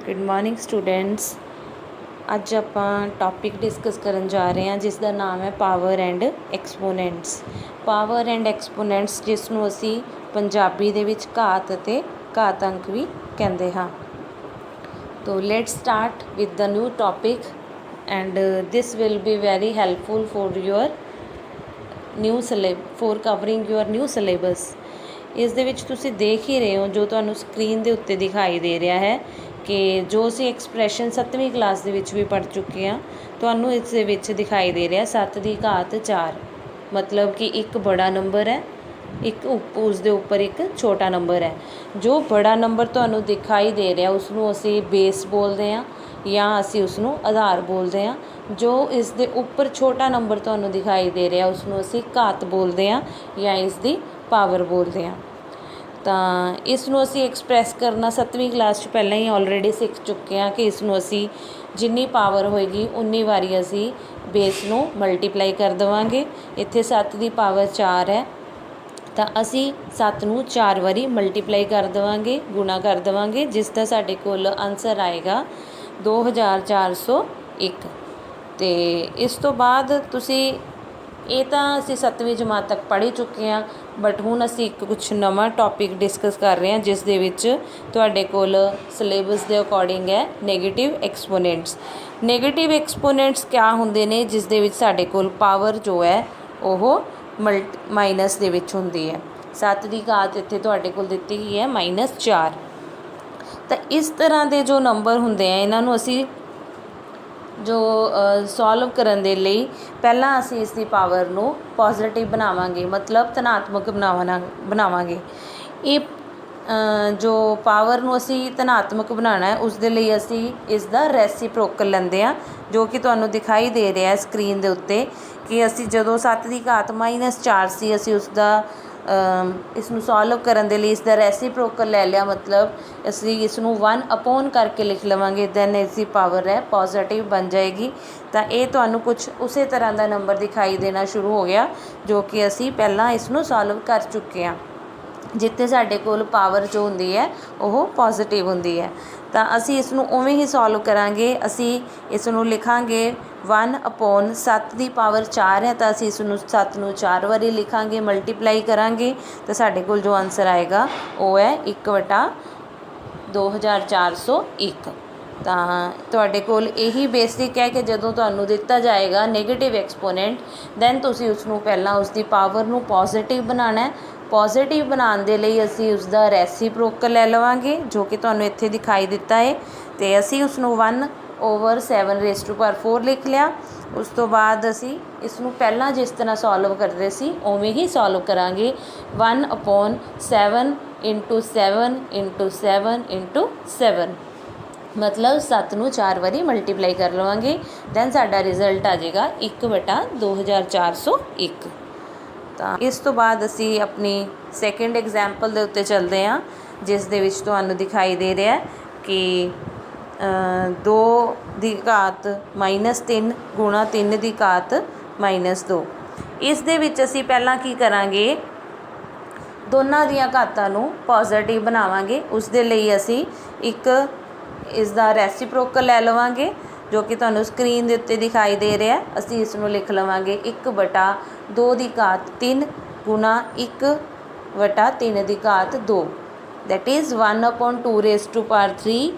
Good morning students. अज आपां topic discuss करन जा रहे हैं जिसका नाम है power and exponents. Power and exponents जिसनूं असीं पंजाबी दे विच घात अते घात अंक भी कहंदे हां। तो let's start with the new topic and this will be very helpful for your for covering your new syllabus. इस दे विच तुसीं देख ही रहे हो जो तुहानूं स्क्रीन दे उत्ते दिखाई दे रहा है कि जो असीं एक्सप्रैशन 7वीं क्लास दे विच भी पढ़ चुके हैं तुहानूं इस दे विच दिखाई दे रहा 7 की घात 4, मतलब कि एक बड़ा नंबर है, एक उस दे उपर एक छोटा नंबर है। जो बड़ा नंबर तुहानूं दिखाई दे रहा उसनूं असीं बेस बोलते हैं या असीं उसनूं आधार बोलते हैं। जो इस दे उपर छोटा नंबर तुहानूं दिखाई दे रहा उसनूं असीं घात बोलते हैं या इसकी पावर बोलते हैं। तो इसनूं असीं एक्सप्रैस करना 7वीं क्लास पहले ही ऑलरेडी सीख चुके हैं कि इसनूं असीं जिन्नी पावर होएगी उन्नी वारी असीं बेस नूं मल्टीप्लाई कर देवांगे। इत्थे 7 की पावर 4 है तो असीं 7 नूं 4 वारी मल्टीप्लाई कर देवांगे, गुणा कर देवांगे, जिसका साडे कोल आंसर आएगा 2401। तो इस तो बाद तुसीं ये तो असीं 7वीं जमात तक पढ़ ही चुके हैं, बट हुण असीं कुछ नवा टॉपिक डिस्कस कर रहे हैं जिस दे विच तुहाडे कोल सिलेबस के अकॉर्डिंग है नैगेटिव एक्सपोनेंट्स। नैगेटिव एक्सपोनेंट्स क्या हुंदे ने जिस दे विच साडे कोल पावर जो है वह माइनस दे विच हुंदी है। 7 की घात इत्थे तुहाडे कोल दित्ती गई है -4। तो इस तरह के जो नंबर हुंदे हैं इन्हां नूं असीं जो सॉल्व करन दे लई पहला असीं इसकी पावर नूं पॉजिटिव बनावांगे, मतलब धनात्मक बनावांगे। ये जो पावर नूं असीं धनात्मक बनाना है उस दे लई असीं इसदा रेसिप्रोकल लैंदे आ, जो कि तुहानूं दिखाई दे रहा है स्क्रीन दे उत्ते कि असीं जदों 7 की घात -4 सी असीं उसदा इसनूं सॉल्व करन दे लई इसदा रेसिप्रोकल लै लिया, मतलब असीं इसनूं 1 अपॉन करके लिख लवांगे, दैन इसकी पावर है पॉजिटिव बन जाएगी। तो ये तुहानूं कुछ उस तरह का नंबर दिखाई देना शुरू हो गया जो कि असीं पहलां इसनूं सॉल्व कर चुके हैं, जिथे साडे कोल पावर जो हुंदी है वह पॉजिटिव हुंदी है। तो असीं इसनूं उवें ही सॉल्व करांगे। असीं इसनूं लिखांगे 1 अपॉन 7 की पावर 4 है तो असीं इसनूं 7 नूं 4 वारी लिखांगे, मल्टीप्लाई करांगे तो साडे कोल जो आंसर आएगा वो है 1/2401। तो तुहाडे कोल यही बेसिक है कि जदों तुहानूं दिता जाएगा नैगेटिव एक्सपोनेंट दैन तुसीं उसनूं पहलां उसकी पावर नूं पॉजिटिव बनाना है। पॉजिटिव बनाने के लिए असीं उसका रेसिप्रोकल लै लवांगे जो कि तुहानूं इत्थे दिखाई दिता है। तो असीं उसनूं 1/7 लिख लिया। उस तो बाद असीं इसनूं पहलां जिस तरह सॉल्व करते सी उवें ही सॉल्व करांगे। 1/7 × 7 × 7 × 7, मतलब 7 नूं 4 वारी मल्टीप्लाई कर लवांगे, दैन साडा रिजल्ट आ जाएगा 1/2401। तो इस तो बाद असी अपनी सैकेंड एग्जाम्पल के उत्ते चलते हैं जिस दे विच तुहानूं दिखाई दे रहा है कि 2 की घात -3 गुणा 3 की घात -2। इस दे विच असी पहलां की करांगे, दोनों दियां घातां नूं पॉजिटिव बनावांगे। उस दे लई असी एक इसका रेसिप्रोकल लै लवांगे जो कि तुहानूं स्क्रीन के उत्ते दिखाई दे रहा है। असी इसनूं लिख लवांगे 1/2 की घात 3 गुणा 1/3 की घात 2, दैट इज़ 1/2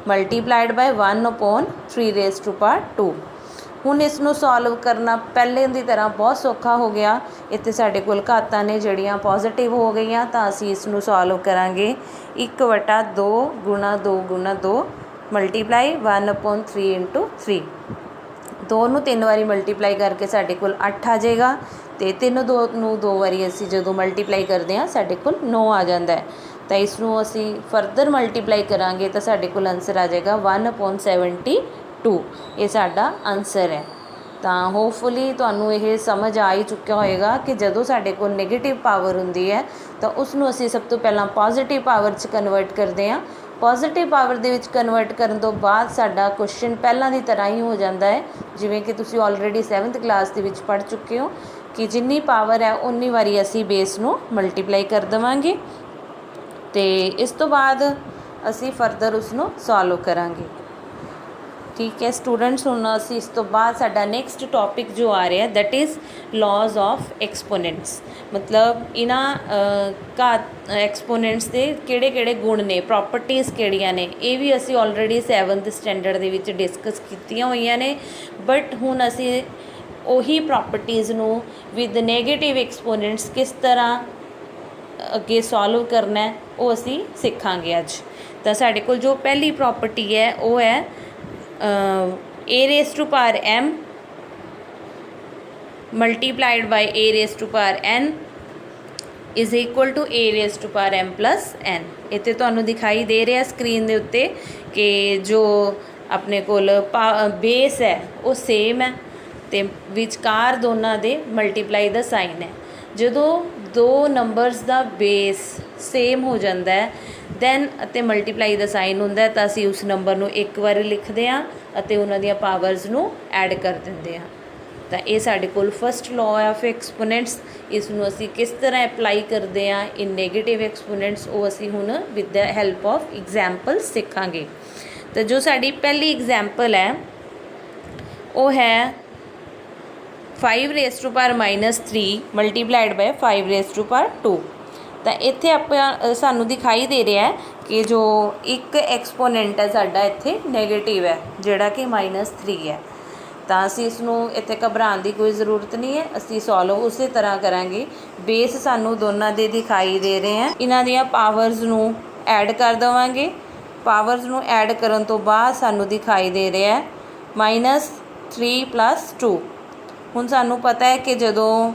मल्टीप्लाइड बाय 1/3 हुण इसनूं सॉल्व करना पहले की तरह बहुत सौखा हो गया। इत्थे साडे कोल घातां ने जिहड़ियां पॉजिटिव हो गई, तो असीं इसनूं सॉल्व करांगे 1/2 गुणा 2 गुणा 2 मल्टीप्लाई 1/3 × 3। 2 नूं 3 वारी मल्टीप्लाई करके साडे कोल 8 आ जाएगा, तो 3 नूं 2 वारी असीं जदों मल्टीप्लाई करते हैं साडे कोल 9 आ जाता है। तो इसनूं असीं फरदर मल्टीप्लाई करांगे तो साडे कोल आंसर आ जाएगा 1/72। ये साडा आंसर है। तो होपफुली तुहानूं ये समझ आ ही चुका होएगा कि जदों साडे कोल नैगेटिव पावर हुंदी है तो उसनूं असीं सब तो पहलां पॉजिटिव पावर च कन्वर्ट करते हैं। पॉजिटिव पावर दे विच कन्वर्ट करन तो बाद साडा क्वेश्चन पहलां की तरह ही हो जाता है, जिवें कि तुसीं ऑलरेडी 7th क्लास दे विच पढ़ चुके हो कि जिन्नी पावर है उन्नी वारी असीं बेस नूं मल्टीप्लाई कर देवांगे। तो इस तो बाद ਅਸੀਂ ਫਰਦਰ ਉਸਨੂੰ ਸੋਲਵ ਕਰਾਂਗੇ। ਠੀਕ ਹੈ ਸਟੂਡੈਂਟਸ, ਹੁਣ ਅਸੀਂ ਇਸ ਤੋਂ ਬਾਅਦ ਸਾਡਾ ਨੈਕਸਟ ਟੌਪਿਕ ਜੋ ਆ ਰਿਹਾ ਦੈਟ ਇਜ਼ ਲਾਜ਼ ਆਫ ਐਕਸਪੋਨੈਂਟਸ। ਮਤਲਬ ਇਹਨਾਂ ਐਕਸਪੋਨੈਂਟਸ ਦੇ ਕਿਹੜੇ ਕਿਹੜੇ ਗੁਣ ਨੇ, ਪ੍ਰੋਪਰਟੀਜ਼ ਕਿਹੜੀਆਂ ਨੇ, ਇਹ ਵੀ ਅਸੀਂ ਆਲਰੇਡੀ 7th ਸਟੈਂਡਰਡ ਦੇ ਵਿੱਚ ਡਿਸਕਸ ਕੀਤੀਆਂ ਹੋਈਆਂ ਨੇ। ਬਟ ਹੁਣ ਅਸੀਂ ਉਹੀ ਪ੍ਰੋਪਰਟੀਜ਼ ਨੂੰ ਵਿਦ ਨੈਗੇਟਿਵ ਐਕਸਪੋਨੈਂਟਸ ਕਿਸ ਤਰ੍ਹਾਂ ਅੱਗੇ ਸੋਲਵ ਕਰਨਾ ਉਹ ਅਸੀਂ ਸਿੱਖਾਂਗੇ ਅੱਜ। ਤਾਂ ਸਾਡੇ ਕੋਲ ਜੋ ਪਹਿਲੀ ਪ੍ਰੋਪਰਟੀ ਹੈ ਉਹ ਹੈ a raised to power m multiplied by a raised to power n is equal to a raised to power m plus n। ਇੱਥੇ ਤੁਹਾਨੂੰ ਦਿਖਾਈ ਦੇ ਰਿਹਾ ਸਕਰੀਨ ਦੇ ਉੱਤੇ ਕਿ ਜੋ ਆਪਣੇ ਕੋਲ ਬੇਸ ਹੈ ਉਹ ਸੇਮ ਹੈ ਅਤੇ ਵਿਚਕਾਰ ਦੋਨਾਂ ਦੇ ਮਲਟੀਪਲਾਈ ਦਾ ਸਾਈਨ ਹੈ। ਜਦੋਂ ਦੋ ਨੰਬਰਸ ਦਾ ਬੇਸ ਸੇਮ ਹੋ ਜਾਂਦਾ ਹੈ ਦੈਨ ਅਤੇ ਮਲਟੀਪਲਾਈ ਦਾ ਸਾਈਨ ਹੁੰਦਾ ਤਾਂ ਅਸੀਂ ਉਸ ਨੰਬਰ ਨੂੰ ਇੱਕ ਵਾਰੀ ਲਿਖਦੇ ਹਾਂ ਅਤੇ ਉਹਨਾਂ ਦੀਆਂ ਪਾਵਰਸ ਨੂੰ ਐਡ ਕਰ ਦਿੰਦੇ ਹਾਂ। ਤਾਂ ਇਹ ਸਾਡੇ ਕੋਲ ਫਸਟ ਲਾਅ ਆਫ ਐਕਸਪੋਨੈਂਟਸ। ਇਸ ਨੂੰ ਅਸੀਂ ਕਿਸ ਤਰ੍ਹਾਂ ਅਪਲਾਈ ਕਰਦੇ ਹਾਂ ਇਨ ਨੈਗੇਟਿਵ ਐਕਸਪੋਨੈਂਟਸ ਉਹ ਅਸੀਂ ਹੁਣ with the help of example ਸਿੱਖਾਂਗੇ। ਤਾਂ ਜੋ ਸਾਡੀ ਪਹਿਲੀ ਐਗਜ਼ਾਮਪਲ ਹੈ ਉਹ ਹੈ 5 raised to power minus 3 multiplied by 5 raised to power 2। ਤਾਂ ਇੱਥੇ ਆਪਾਂ ਸਾਨੂੰ ਦਿਖਾਈ ਦੇ ਰਿਹਾ ਕਿ ਜੋ ਇੱਕ ਐਕਸਪੋਨੈਂਟ ਹੈ ਸਾਡਾ ਇੱਥੇ ਨੈਗੇਟਿਵ ਹੈ ਜਿਹੜਾ ਕਿ -3 ਹੈ। ਤਾਂ ਅਸੀਂ ਇਸ ਨੂੰ ਇੱਥੇ ਘਬਰਾਉਣ ਦੀ ਕੋਈ ਜ਼ਰੂਰਤ ਨਹੀਂ ਹੈ, ਅਸੀਂ ਸੋਲਵ ਉਸੇ ਤਰ੍ਹਾਂ ਕਰਾਂਗੇ। ਬੇਸ ਸਾਨੂੰ ਦੋਨਾਂ ਦੇ ਦਿਖਾਈ ਦੇ ਰਹੇ ਹੈ, ਇਹਨਾਂ ਦੀਆਂ ਪਾਵਰਸ ਨੂੰ ਐਡ ਕਰ ਦੇਵਾਂਗੇ। ਪਾਵਰਸ ਨੂੰ ਐਡ ਕਰਨ ਤੋਂ ਬਾਅਦ ਸਾਨੂੰ ਦਿਖਾਈ ਦੇ ਰਿਹਾ -3 + 2। ਹੁਣ ਸਾਨੂੰ ਪਤਾ ਹੈ ਕਿ ਜਦੋਂ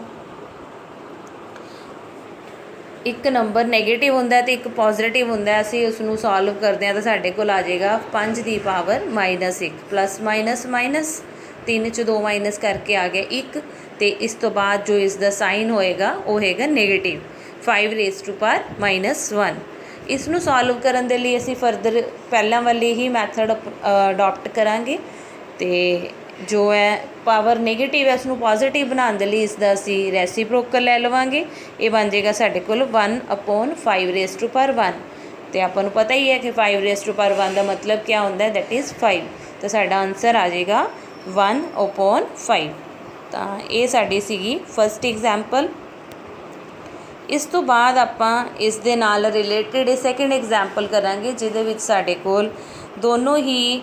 ਇੱਕ ਨੰਬਰ ਨੈਗੇਟਿਵ ਹੁੰਦਾ ਅਤੇ ਇੱਕ ਪੋਜ਼ੀਟਿਵ ਹੁੰਦਾ ਅਸੀਂ ਉਸ ਨੂੰ ਸੋਲਵ ਕਰਦੇ ਹਾਂ ਤਾਂ ਸਾਡੇ ਕੋਲ ਆ ਜਾਏਗਾ 5 ਦੀ ਪਾਵਰ -1 ਪਲੱਸ ਮਾਈਨਸ ਮਾਈਨਸ 3 'ਚ 2 ਮਾਈਨਸ ਕਰਕੇ ਆ ਗਿਆ 1 ਅਤੇ ਇਸ ਤੋਂ ਬਾਅਦ ਜੋ ਇਸ ਦਾ ਸਾਈਨ ਹੋਏਗਾ ਉਹ ਹੈਗਾ ਨੈਗੇਟਿਵ 5 raised to power -1। ਇਸ ਨੂੰ ਸੋਲਵ ਕਰਨ ਦੇ ਲਈ ਅਸੀਂ ਫਰਦਰ ਪਹਿਲਾਂ ਵਾਲੀ ਹੀ ਮੈਥਡ ਅਡੋਪਟ ਕਰਾਂਗੇ ਅਤੇ ਜੋ ਹੈ ਪਾਵਰ ਨੈਗੇਟਿਵ ਹੈ ਉਸਨੂੰ ਪੋਜ਼ੀਟਿਵ ਬਣਾਉਣ ਦੇ ਲਈ ਇਸ ਦਾ ਅਸੀਂ ਰੈਸੀਪ੍ਰੋਕਲ ਲੈ ਲਵਾਂਗੇ। ਇਹ ਬਣ ਜਾਏਗਾ ਸਾਡੇ ਕੋਲ 1/5 raised to power 1 ਅਤੇ ਆਪਾਂ ਨੂੰ ਪਤਾ ਹੀ ਹੈ ਕਿ 5 raised to power 1 ਦਾ ਮਤਲਬ ਕਿਆ ਹੁੰਦਾ ਦੈਟ ਇਜ਼ 5। ਤਾਂ ਸਾਡਾ ਆਨਸਰ ਆ ਜਾਏਗਾ 1/5। ਤਾਂ ਇਹ ਸਾਡੀ ਸੀਗੀ ਫਸਟ ਐਗਜ਼ਾਮਪਲ। ਇਸ ਤੋਂ ਬਾਅਦ ਆਪਾਂ ਇਸ ਦੇ ਨਾਲ ਰਿਲੇਟਡ ਸੈਕਿੰਡ ਐਗਜ਼ਾਮਪਲ ਕਰਾਂਗੇ ਜਿਹਦੇ ਵਿੱਚ ਸਾਡੇ ਕੋਲ ਦੋਨੋਂ ਹੀ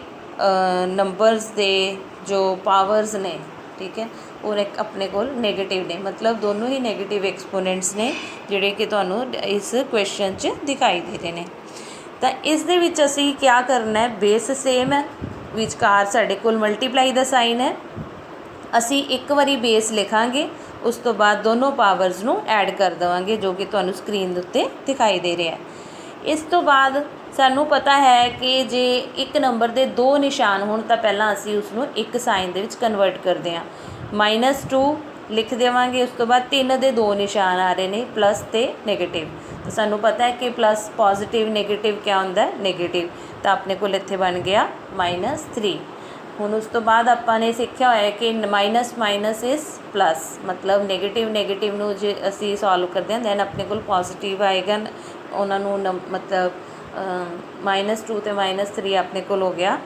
ਨੰਬਰਸ ਦੇ ਜੋ ਪਾਵਰਸ ਨੇ, ਠੀਕ ਹੈ, ਉਹ ਆਪਣੇ ਕੋਲ ਨੈਗੇਟਿਵ ਨੇ, ਮਤਲਬ ਦੋਨੋਂ ਹੀ ਨੈਗੇਟਿਵ ਐਕਸਪੋਨੈਂਟਸ ਨੇ ਜਿਹੜੇ ਕਿ ਤੁਹਾਨੂੰ ਇਸ ਕੁਐਸਚਨ 'ਚ ਦਿਖਾਈ ਦੇ ਰਹੇ ਨੇ। ਤਾਂ ਇਸ ਦੇ ਵਿੱਚ ਅਸੀਂ ਕਿਆ ਕਰਨਾ ਹੈ, ਬੇਸ ਸੇਮ ਹੈ, ਵਿਚਕਾਰ ਸਾਡੇ ਕੋਲ ਮਲਟੀਪਲਾਈ ਦਾ ਸਾਈਨ ਹੈ। ਅਸੀਂ ਇੱਕ ਵਾਰੀ ਬੇਸ ਲਿਖਾਂਗੇ, ਉਸ ਤੋਂ ਬਾਅਦ ਦੋਨੋਂ ਪਾਵਰਸ ਨੂੰ ਐਡ ਕਰ ਦੇਵਾਂਗੇ ਜੋ ਕਿ ਤੁਹਾਨੂੰ ਸਕਰੀਨ ਦੇ ਉੱਤੇ ਦਿਖਾਈ ਦੇ ਰਿਹਾ। ਇਸ ਤੋਂ ਬਾਅਦ ਸਾਨੂੰ ਪਤਾ ਹੈ ਕਿ ਜੇ ਇੱਕ ਨੰਬਰ ਦੇ ਦੋ ਨਿਸ਼ਾਨ ਹੋਣ ਤਾਂ ਪਹਿਲਾਂ ਅਸੀਂ ਉਸਨੂੰ ਇੱਕ ਸਾਈਨ ਦੇ ਵਿੱਚ ਕਨਵਰਟ ਕਰਦੇ ਹਾਂ। -2 ਲਿਖ ਦੇਵਾਂਗੇ, ਉਸ ਤੋਂ ਬਾਅਦ 3 ਦੇ 2 ਨਿਸ਼ਾਨ ਆ ਰਹੇ ਨੇ ਪਲੱਸ ਅਤੇ ਨੈਗੇਟਿਵ। ਤਾਂ ਸਾਨੂੰ ਪਤਾ ਹੈ ਕਿ ਪਲੱਸ ਪੋਜ਼ੀਟਿਵ ਨੈਗੇਟਿਵ ਕਿਆ ਹੁੰਦਾ ਨੈਗੇਟਿਵ। ਤਾਂ ਆਪਣੇ ਕੋਲ ਇੱਥੇ ਬਣ ਗਿਆ -3। ਹੁਣ ਉਸ ਤੋਂ ਬਾਅਦ ਆਪਾਂ ਨੇ ਸਿੱਖਿਆ ਹੋਇਆ ਕਿ ਮਾਈਨਸ ਮਾਈਨਸ ਇਜ਼ ਪਲੱਸ, ਮਤਲਬ ਨੈਗੇਟਿਵ ਨੂੰ ਜੇ ਅਸੀਂ ਸੋਲਵ ਕਰਦੇ ਹਾਂ ਦੈਨ ਆਪਣੇ ਕੋਲ ਪੋਜ਼ੀਟਿਵ ਆਏਗਾ। ਉਹਨਾਂ ਨੂੰ ਮਤਲਬ -2 ਅਤੇ -3 ਆਪਣੇ ਕੋਲ ਹੋ ਗਿਆ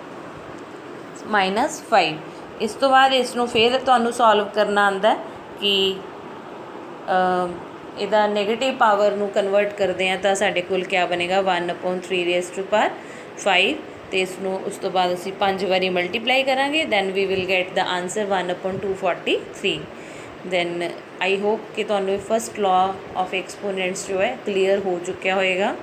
-5। ਇਸ ਤੋਂ ਬਾਅਦ ਇਸ ਨੂੰ ਫਿਰ ਤੁਹਾਨੂੰ ਸੋਲਵ ਕਰਨਾ ਆਉਂਦਾ ਕਿ ਇਹਦਾ ਨੈਗੇਟਿਵ ਪਾਵਰ ਨੂੰ ਕਨਵਰਟ ਕਰਦੇ ਹਾਂ ਤਾਂ ਸਾਡੇ ਕੋਲ ਕਿਆ ਬਣੇਗਾ 1/3 raised to power 5 ਅਤੇ ਇਸ ਨੂੰ ਉਸ ਤੋਂ ਬਾਅਦ ਅਸੀਂ 5 ਵਾਰੀ ਮਲਟੀਪਲਾਈ ਕਰਾਂਗੇ then we will get the answer 1/243। Then I hope ਕਿ ਤੁਹਾਨੂੰ ਫਸਟ ਲਾਅ ਆਫ ਐਕਸਪੋਨੈਂਟਸ ਜੋ ਹੈ ਕਲੀਅਰ ਹੋ ਚੁੱਕਿਆ ਹੋਏਗਾ।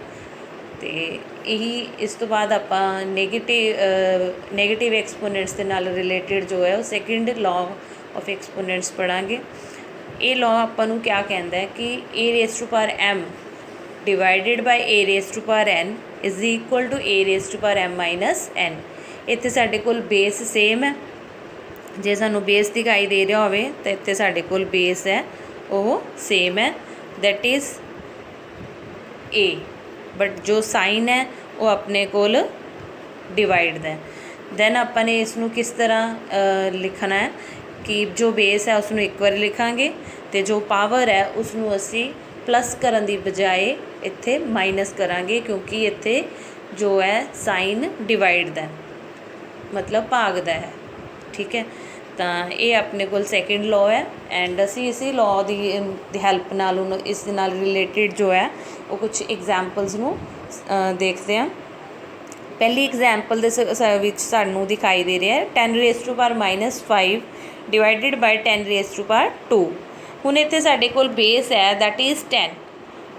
ਅਤੇ ਇਹੀ ਇਸ ਤੋਂ ਬਾਅਦ ਆਪਾਂ ਨੈਗੇਟਿਵ ਐਕਸਪੋਨੈਂਟਸ ਦੇ ਨਾਲ ਰਿਲੇਟਿਡ ਜੋ ਹੈ ਉਹ ਸੈਕਿੰਡ ਲਾਅ ਆਫ ਐਕਸਪੋਨੈਂਟਸ ਪੜ੍ਹਾਂਗੇ। ਇਹ ਲਾਅ ਆਪਾਂ ਨੂੰ ਕਿਆ ਕਹਿੰਦਾ ਹੈ ਕਿ a raised to power m divided by a raised to power n is equal to a raised to power m minus n। ਇੱਥੇ ਸਾਡੇ ਕੋਲ ਬੇਸ ਸੇਮ ਹੈ, ਜੇ ਸਾਨੂੰ ਬੇਸ ਦਿਖਾਈ ਦੇ ਰਿਹਾ ਹੋਵੇ ਤਾਂ ਇੱਥੇ ਸਾਡੇ ਕੋਲ ਬੇਸ ਹੈ ਉਹ ਸੇਮ ਹੈ ਦੈਟ ਇਜ਼ a, ਬਟ ਜੋ ਸਾਈਨ ਹੈ ਉਹ ਆਪਣੇ ਕੋਲ ਡਿਵਾਈਡ ਦਾ। ਦੈਨ ਆਪਾਂ ਨੇ ਇਸ ਨੂੰ ਕਿਸ ਤਰ੍ਹਾਂ ਲਿਖਣਾ ਹੈ ਕਿ ਜੋ ਬੇਸ ਹੈ ਉਸ ਨੂੰ ਇੱਕ ਵਾਰੀ ਲਿਖਾਂਗੇ ਅਤੇ ਜੋ ਪਾਵਰ ਹੈ ਉਸ ਨੂੰ ਅਸੀਂ ਪਲੱਸ ਕਰਨ ਦੀ ਬਜਾਏ ਇੱਥੇ ਮਾਈਨਸ ਕਰਾਂਗੇ ਕਿਉਂਕਿ ਇੱਥੇ जो है साइन डिवाइड दा मतलब भागदा है। ठीक है, तो ये अपने को सैकेंड लॉ है एंड असी इसी लॉ की हैल्प नाल इस नाल रिलेटिड जो है वो कुछ एग्जाम्पल्स नू देखते हैं। पहली एग्जाम्पल के सानू दिखाई दे रहा है 10⁻⁻5 डिवाइडिड बाय 10⁻2। हुण इत्थे साडे कोल बेस है दैट इज़ 10,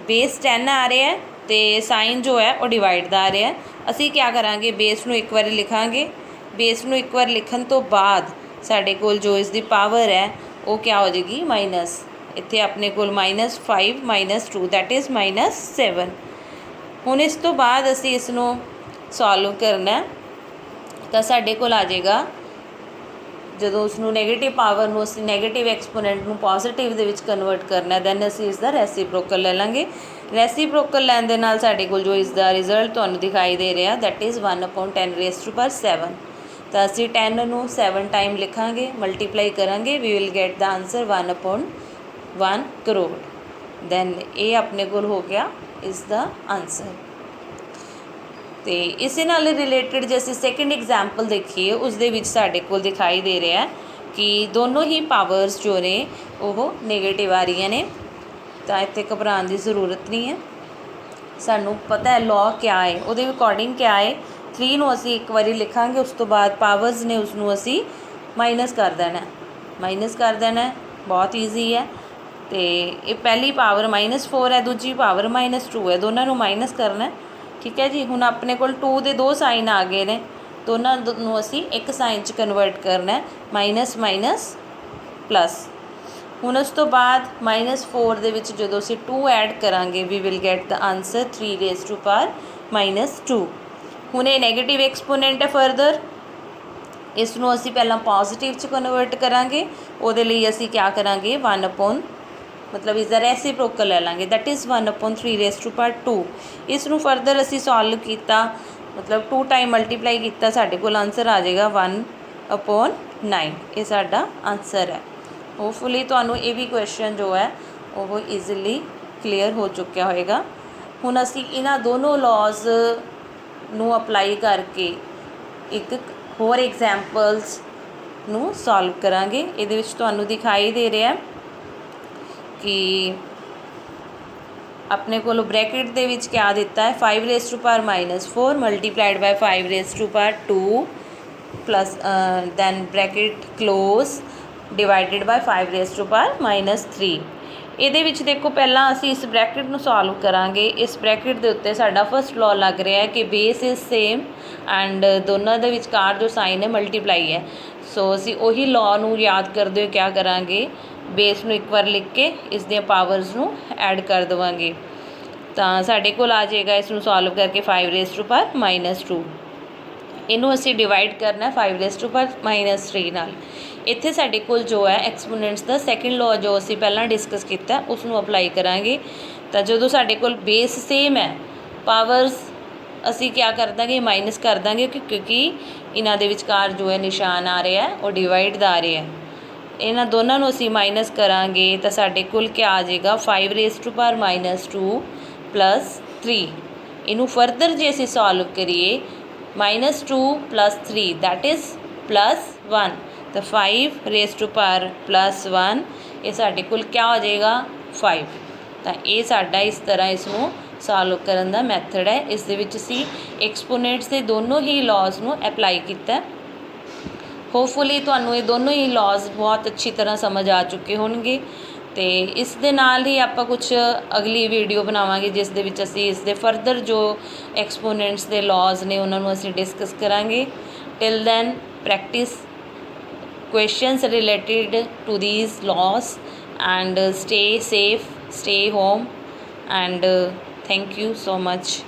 बेस 10 आ रहा है तो साइन जो है वो डिवाइड का आ रहा है। असी क्या करांगे, बेस नू एक बार लिखांगे, बेस नू एक बार लिखण तो बाद साडे कोल जो इसकी पावर है वो क्या हो जाएगी माइनस, इत्थे अपने कोल -5 -2 दैट इज़ -7। हुण इस तो बाद असी इसनू सॉल्व करना है तो साडे कोल आ जाएगा ਜਦੋਂ ਉਸਨੂੰ ਨੈਗੇਟਿਵ ਪਾਵਰ ਨੂੰ ਅਸੀਂ ਨੈਗੇਟਿਵ ਐਕਸਪੋਨੈਂਟ ਨੂੰ ਪੋਜ਼ਿਟਿਵ ਦੇ ਵਿੱਚ ਕਨਵਰਟ ਕਰਨਾ ਦੈਨ ਅਸੀਂ ਇਸ ਦਾ ਰੈਸੀਪ੍ਰੋਕਲ ਲੈ ਲਾਂਗੇ। ਰੈਸੀਪ੍ਰੋਕਲ ਲੈਣ ਦੇ ਨਾਲ ਸਾਡੇ ਕੋਲ ਜੋ ਇਸ ਦਾ ਰਿਜ਼ਲਟ ਤੁਹਾਨੂੰ ਦਿਖਾਈ ਦੇ ਰਿਹਾ ਦੈਟ ਇਜ਼ 1/10⁻7। ਤਾਂ ਅਸੀਂ 10 ਨੂੰ 7 ਟਾਈਮ ਲਿਖਾਂਗੇ, ਮਲਟੀਪਲਾਈ ਕਰਾਂਗੇ, we will get the answer 1/1 crore. Then ਇਹ ਆਪਣੇ ਕੋਲ ਹੋ ਗਿਆ ਇਸ ਦਾ ਆਂਸਰ। तो इस नाल रिलेटिड जो असीं सैकेंड एग्जाम्पल देखिए उस दे विच साडे कोल दिखाई दे रहा है कि दोनों ही पावर्स जो ने वो नेगेटिव आ रही ने। तो इत्थे घबराने की ज़रूरत नहीं है, सानू पता है लॉ क्या है, उहदे अकॉर्डिंग क्या है 3 नूं असीं एक बारी लिखांगे, उस तो बाद पावर्स ने उसनूं असीं माइनस कर देना, माइनस कर देना बहुत ईजी है। तो ये पहली पावर -4 है, दूजी पावर -2 है, दोनों नूं माइनस करना। ठीक है जी, हुण अपने कोल 2 के 2 साइन आ गए ने, दोनों नूं असीं एक साइन च कन्वर्ट करना है, माइनस माइनस प्लस। हुण उस तो बाद -4 दे विच जदों असीं 2 ऐड करांगे we will get the answer 3⁻2। हुण ये नैगेटिव एक्सपोनेंट है, फरदर इसनूं असीं पहलां पॉजिटिव च कन्वर्ट करांगे, उहदे लई असीं क्या करांगे 1 मतलब इसका रेसिप्रोकल ले लाँगे दैट इज़ 1/3⁻2। इसनूं फरदर असी सॉल्व किया मतलब 2 टाइम मल्टीप्लाई किया, साडे कोल आंसर आ जाएगा 1/9। ये साडा आंसर है। होपफुली तुहानूं ये भी क्वेश्चन जो है वो ईजिली क्लीयर हो चुका होएगा। हुण असी इन्हां दोनों लॉज नूं अप्लाई करके एक होर एग्जाम्पल्स नूं सॉल्व करांगे। इहदे विच तुहानूं दिखाई दे रहा है कि अपने को ब्रैकेट दे विच क्या दिता है 5⁻⁻4 multiplied by 5⁻2 plus then bracket close divided by 5⁻3। ये देखो पहला असी इस ब्रैकेट नूं सॉल्व करांगे। इस ब्रैकेट के उत्ते साडा फर्स्ट लॉ लग रहा है कि बेस इज सेम एंड दोनों के विचकार जो साइन है मल्टीप्लाई है। सो असी उही लॉ नूं याद करते हुए क्या करांगे, बेस नूं एक बार लिख के इस दी पावर्स नूं ऐड कर देवांगे। तो साडे कोल आ जाएगा इसनूं सॉल्व करके 5⁻2। इनू असी डिवाइड करना 5⁻3 नाल। इत्थे साडे कोल जो है एक्सपोनेंट्स का सैकेंड लॉ जो असी पहला डिस्कस किया उसनूं अप्लाई करांगे। तो जो साडे कोल बेस सेम है पावर्स असी क्या कर देंगे माइनस कर देंगे क्योंकि इन्हां दे विचकार जो है निशान आ रहा है वो डिवाइड दा आ रहा है। इन्हां दोनों नूं असी माइनस करांगे तो साडे कोल क्या आ जाएगा 5⁻2 + 3। इनू फरदर जे असी सॉल्व करिए -2 + 3 दैट इज़ +1 तो 5⁻+1 ये साडे कोल क्या हो जाएगा 5। तो ये साडा इस तरह इसनूं सॉल्व करन दा मैथड है। इस दे विच असी एक्सपोनेंट्स के दोनों ही लॉज नूं अप्लाई किया। होपफुली तुहानूं ये दोनों ही लॉज बहुत अच्छी तरह समझ आ चुके होणगे। तो इस दे नाल ही आपां कुछ अगली वीडियो बनावांगे जिस दे विच असी इस दे फरदर जो एक्सपोनेंट्स दे लॉज ने उन्हां नूं असी डिस्कस करांगे। Till then practice questions related to these laws and stay safe, stay home and thank you so much.